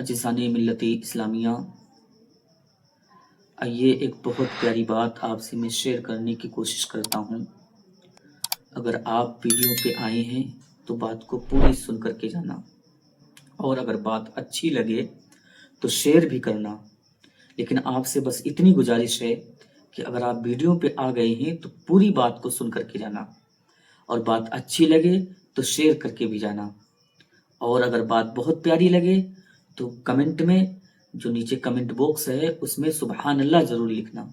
अजीज़ान मिल्लत इस्लामिया, आइए एक बहुत प्यारी बात आपसे मैं शेयर करने की कोशिश करता हूँ। अगर आप वीडियो पे आए हैं तो बात को पूरी सुन कर के जाना, और अगर बात अच्छी लगे तो शेयर भी करना। लेकिन आपसे बस इतनी गुजारिश है कि अगर आप वीडियो पे आ गए हैं तो पूरी बात को सुन कर के जाना, और बात अच्छी लगे तो शेयर करके भी जाना। और अगर बात बहुत प्यारी लगे तो कमेंट में, जो नीचे कमेंट बॉक्स है उसमें सुबहान अल्लाह ज़रूर लिखना।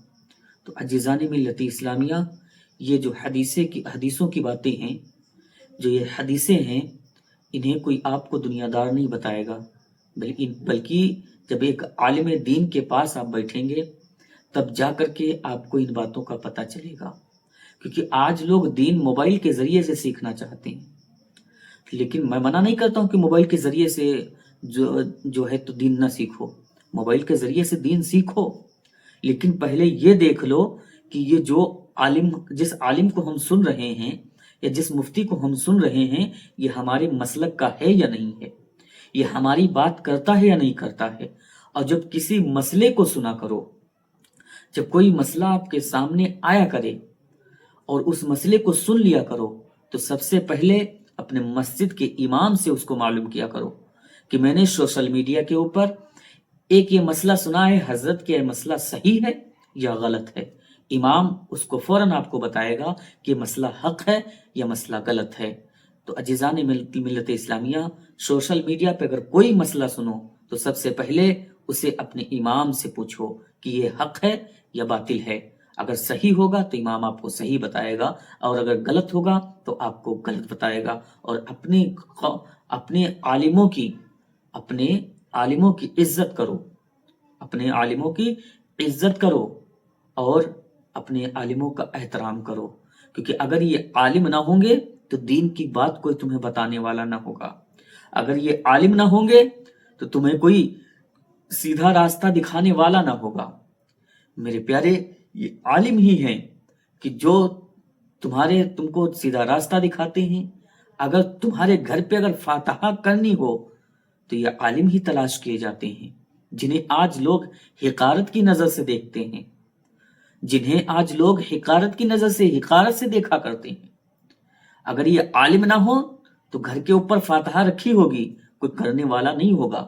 तो अजीज़ान मिल्लत इस्लामिया, ये जो हदीसों की बातें हैं, जो ये हदीसें हैं, इन्हें कोई आपको दुनियादार नहीं बताएगा, बल्कि जब एक आलिम दीन के पास आप बैठेंगे तब जा कर के आपको इन बातों का पता चलेगा। क्योंकि आज लोग दीन मोबाइल के ज़रिए से सीखना चाहते हैं, लेकिन मैं मना नहीं करता हूँ कि मोबाइल के ज़रिए से जो है तो दीन ना सीखो, मोबाइल के ज़रिए से दीन सीखो। लेकिन पहले ये देख लो कि ये जिस आलिम को हम सुन रहे हैं या जिस मुफ्ती को हम सुन रहे हैं, ये हमारे मसलक का है या नहीं है, ये हमारी बात करता है या नहीं करता है। और जब किसी मसले को सुना करो, जब कोई मसला आपके सामने आया करे और उस मसले को सुन लिया करो, तो सबसे पहले अपने मस्जिद के इमाम से उसको मालूम किया करो कि मैंने सोशल मीडिया के ऊपर एक ये मसला सुना है, हजरत क्या ये मसला सही है या गलत है। इमाम उसको फौरन आपको बताएगा कि मसला हक है या मसला गलत है। तो अजीज़ान मिल्लत इस्लामिया, सोशल मीडिया पे अगर कोई मसला सुनो तो सबसे पहले उसे अपने इमाम से पूछो कि ये हक है या बातिल है। अगर सही होगा तो इमाम आपको सही बताएगा, और अगर गलत होगा तो आपको गलत बताएगा। और अपने आलिमों की इज्जत करो, अपने आलिमों की इज्जत करो और अपने आलिमों का एहतराम करो। क्योंकि अगर ये आलिम ना होंगे तो दीन की बात कोई तुम्हें बताने वाला ना होगा। अगर ये आलिम ना होंगे तो तुम्हें कोई सीधा रास्ता दिखाने वाला ना होगा। मेरे प्यारे, ये आलिम ही हैं कि जो तुमको सीधा रास्ता दिखाते हैं। अगर तुम्हारे घर पे अगर फातहा करनी हो तो ये आलिम ही तलाश किए जाते हैं, जिन्हें आज लोग हिकारत की नजर से देखते हैं, जिन्हें आज लोग हिकारत से देखा करते हैं। अगर ये आलिम ना हो तो घर के ऊपर फातहा रखी होगी, कोई करने वाला नहीं होगा।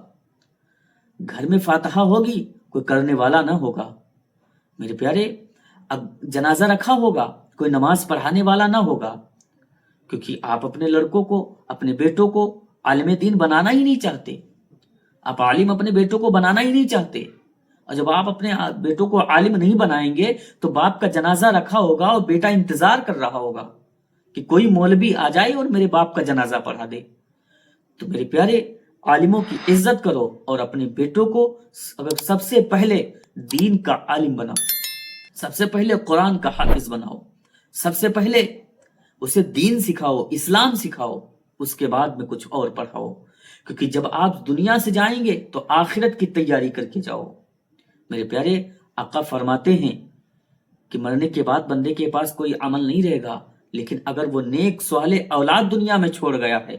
घर में फातहा होगी, कोई करने वाला ना होगा। मेरे प्यारे, अब जनाजा रखा होगा, कोई नमाज पढ़ाने वाला ना होगा। क्योंकि आप अपने लड़कों को, अपने बेटों को आलिम दीन बनाना ही नहीं चाहते। आप आलिम अपने बेटों को बनाना ही नहीं चाहते। और जब आप अपने बेटों को आलिम नहीं बनाएंगे तो बाप का जनाजा रखा होगा और बेटा इंतजार कर रहा होगा कि कोई मौलवी आ जाए और मेरे बाप का जनाजा पढ़ा दे। तो मेरे प्यारे, आलिमों की इज्जत करो और अपने बेटों को अगर सबसे पहले दीन का आलिम बनाओ, सबसे पहले कुरान का हाफिज बनाओ, सबसे पहले उसे दीन सिखाओ, इस्लाम सिखाओ, उसके बाद में कुछ और पढ़ाओ। क्योंकि जब आप दुनिया से जाएंगे तो आखिरत की तैयारी करके जाओ। मेरे प्यारे, आका फरमाते हैं कि मरने के बाद बंदे के पास कोई अमल नहीं रहेगा, लेकिन अगर वो नेक स्वाले औलाद दुनिया में छोड़ गया है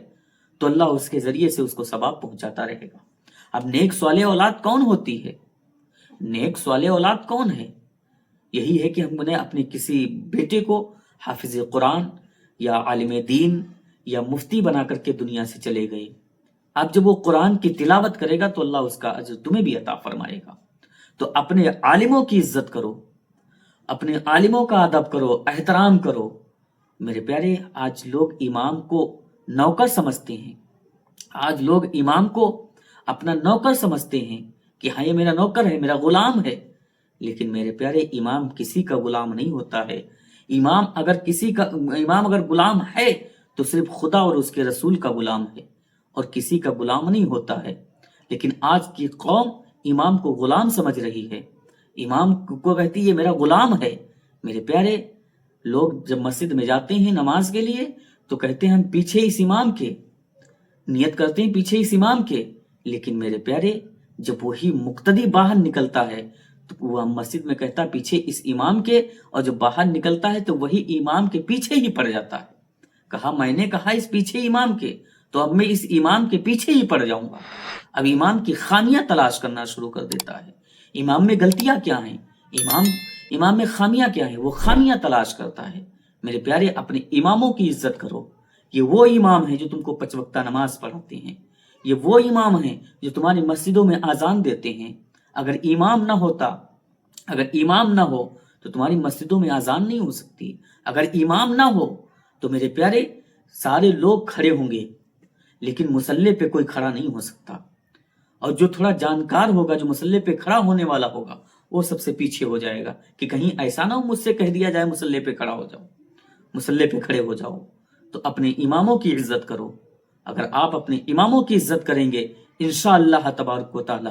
तो अल्लाह उसके जरिए से उसको सवाब पहुंचाता रहेगा। अब नेक स्वाले औलाद कौन होती है? नेक स्वाले औलाद कौन है? यही है कि हमने अपने किसी बेटे को हाफिज कुरान या आलिम दीन या मुफ्ती बना करके दुनिया से चले गए। अब जब वो कुरान की तिलावत करेगा तो अल्लाह उसका अजर तुम्हें भी अता फरमाएगा। तो अपने आलिमों की इज्जत करो, अपने आलिमों का अदब करो, एहतराम करो। मेरे प्यारे, आज लोग इमाम को नौकर समझते हैं। आज लोग इमाम को अपना नौकर समझते हैं कि हाँ ये मेरा नौकर है, मेरा गुलाम है। लेकिन मेरे प्यारे, इमाम किसी का गुलाम नहीं होता है। इमाम अगर गुलाम है तो सिर्फ खुदा और उसके रसूल का गुलाम है, और किसी का गुलाम नहीं होता है। लेकिन आज की कौम इमाम को गुलाम समझ रही है, इमाम को कहती है ये मेरा गुलाम है। मेरे प्यारे, लोग जब मस्जिद में जाते हैं नमाज के लिए तो कहते हैं हम पीछे इस इमाम के, नियत करते हैं पीछे इस इमाम के। लेकिन मेरे प्यारे, जब वही मुक्तदी बाहर निकलता है तो वह मस्जिद में कहता पीछे इस इमाम के, और जब बाहर निकलता है तो वही इमाम के पीछे ही पड़ जाता है। कहा मैंने कहा इस पीछे इमाम के, تو اب میں اس امام کے پیچھے ہی پڑ جاؤں گا. اب امام کی خامیاں تلاش کرنا شروع کر دیتا ہے. امام میں غلطیاں کیا ہیں، امام میں خامیاں کیا ہیں، وہ خامیاں تلاش کرتا ہے. میرے پیارے، اپنے اماموں کی عزت کرو. یہ وہ امام ہیں جو تم کو 5 وقتہ نماز پڑھاتے ہیں. یہ وہ امام ہیں جو تمہاری مسجدوں میں اذان دیتے ہیں. اگر امام نہ ہو تو تمہاری مسجدوں میں اذان نہیں ہو سکتی. اگر امام نہ ہو تو میرے پیارے سارے لوگ کھڑے ہوں گے لیکن مصلی پہ کوئی کھڑا نہیں ہو سکتا. اور جو تھوڑا جانکار ہوگا، جو مصلی پہ کھڑا ہونے والا ہوگا، وہ سب سے پیچھے ہو جائے گا کہ کہیں ایسا نہ ہو مجھ سے کہہ دیا جائے مصلی پہ کھڑا ہو جاؤ، مصلی پہ کھڑے ہو جاؤ. تو اپنے اماموں کی عزت کرو. اگر آپ اپنے اماموں کی عزت کریں گے انشاءاللہ تبارک و تعالی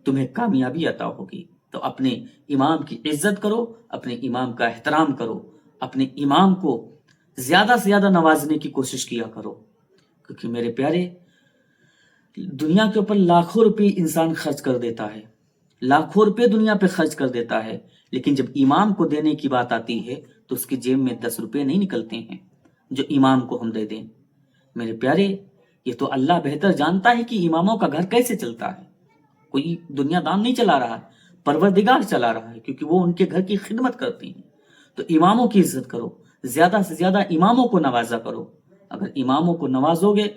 تمہیں کامیابی عطا ہوگی. تو اپنے امام کی عزت کرو، اپنے امام کا احترام کرو، اپنے امام کو زیادہ سے زیادہ نوازنے کی کوشش کیا کرو. کیونکہ میرے پیارے، دنیا کے اوپر لاکھوں روپے انسان خرچ کر دیتا ہے، لاکھوں روپے دنیا پہ خرچ کر دیتا ہے، لیکن جب امام کو دینے کی بات آتی ہے تو اس کی جیب میں 10 روپے نہیں نکلتے ہیں جو امام کو ہم دے دیں. میرے پیارے، یہ تو اللہ بہتر جانتا ہے کہ اماموں کا گھر کیسے چلتا ہے. کوئی دنیا دان نہیں چلا رہا، پروردگار چلا رہا ہے، کیونکہ وہ ان کے گھر کی خدمت کرتے ہیں. تو اماموں کی عزت کرو، زیادہ سے زیادہ اماموں کو نوازا کرو. اگر اماموں کو نوازو گے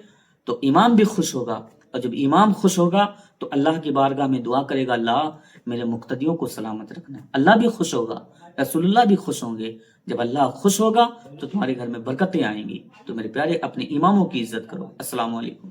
تو امام بھی خوش ہوگا، اور جب امام خوش ہوگا تو اللہ کی بارگاہ میں دعا کرے گا، اللہ میرے مقتدیوں کو سلامت رکھنا. اللہ بھی خوش ہوگا، رسول اللہ بھی خوش ہوں گے. جب اللہ خوش ہوگا تو تمہارے گھر میں برکتیں آئیں گی. تو میرے پیارے، اپنے اماموں کی عزت کرو. السلام علیکم.